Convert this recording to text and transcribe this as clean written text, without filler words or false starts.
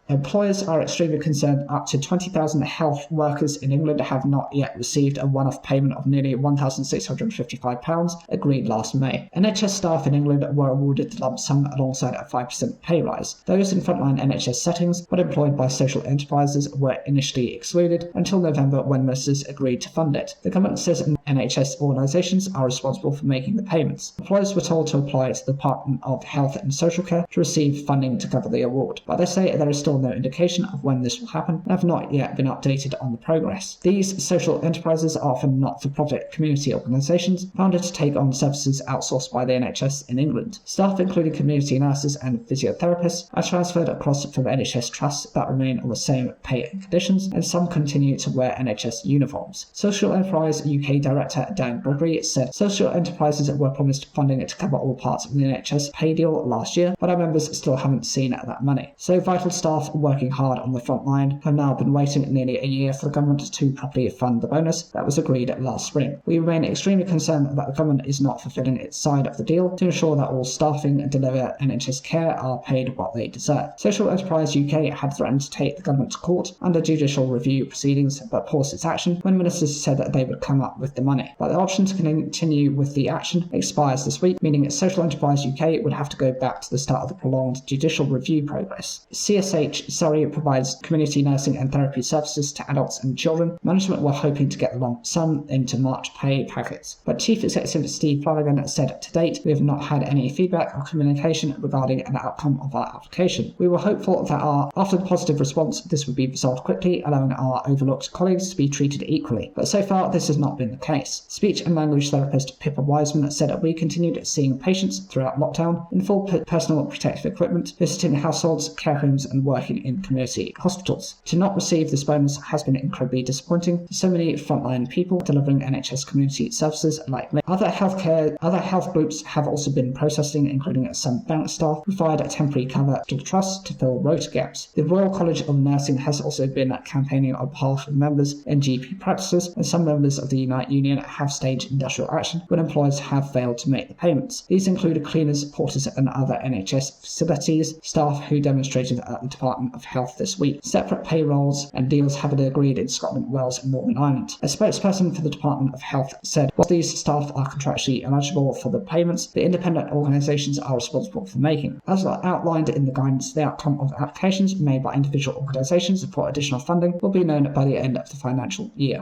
Employers are extremely concerned up to 20,000 health workers in England have not yet received a one-off payment of nearly £1,655 agreed last May. NHS staff in England were awarded the lump sum alongside a 5% pay rise. Those in frontline NHS settings but employed by social enterprises were initially excluded until November, when ministers agreed to fund it. The government says NHS organisations are responsible for making the payments. Employers were told to apply to the Department of Health and Social Care to receive funding to cover the award, but they say there is still no indication of when this will happen and have not yet been updated on the progress. These social enterprises are often not-for-profit community organisations founded to take on services outsourced by the NHS in England. Staff, including community nurses and physiotherapists, are transferred across from NHS trusts that remain on the same pay and conditions, and some continue to wear NHS uniforms. Social Enterprise UK Director Dan Gregory said social enterprises were promised funding to cover all parts of the NHS pay deal last year, but our members still haven't seen that money. So vital staff working hard on the front line have now been waiting nearly a year for the government to properly fund the bonus that was agreed last spring. We remain extremely concerned that the government is not fulfilling its side of the deal to ensure that all staffing and deliver NHS care are paid what they deserve. Social Enterprise UK had threatened to take the government to court under judicial review proceedings, but paused its action when ministers said that they would come up with the money. But the option to continue with the action expires this week, meaning Social Enterprise UK would have to go back to the start of the prolonged judicial review progress. CSH Surrey provides community nursing and therapy services to adults and children. Management were hoping to get the lump sum into March pay packets, but Chief Executive Steve Flanagan said, "To date, we have not had any feedback or communication regarding an outcome of our application. We were hopeful that after the positive response, this would be resolved quickly, allowing our overlooked colleagues to be treated equally. But so far, this has not been the case." Speech and language therapist Pippa Wiseman said, "We continued seeing patients throughout lockdown in full personal protective equipment, visiting households, care homes and working in community hospitals. To not receive this bonus has been incredibly disappointing for so many frontline people delivering NHS community services like me." Other health groups have also been protesting, including some bank staff who provide a temporary cover to the trust to fill rota gaps. The Royal College of Nursing has also been campaigning on behalf of members in GP practices, and some members of the Unite Union have staged industrial action when employers have failed to make the payments. These include cleaners, porters and other NHS facilities staff who demonstrated at the Department of Health this week. Separate payrolls and deals have been agreed in Scotland, Wales and Northern Ireland. A spokesperson for the Department of Health said, "While these staff are contractually eligible for the payments, the independent organisations are responsible for making. As outlined in the guidance, the outcome of applications made by individual organisations for additional funding will be known by the end of the financial year."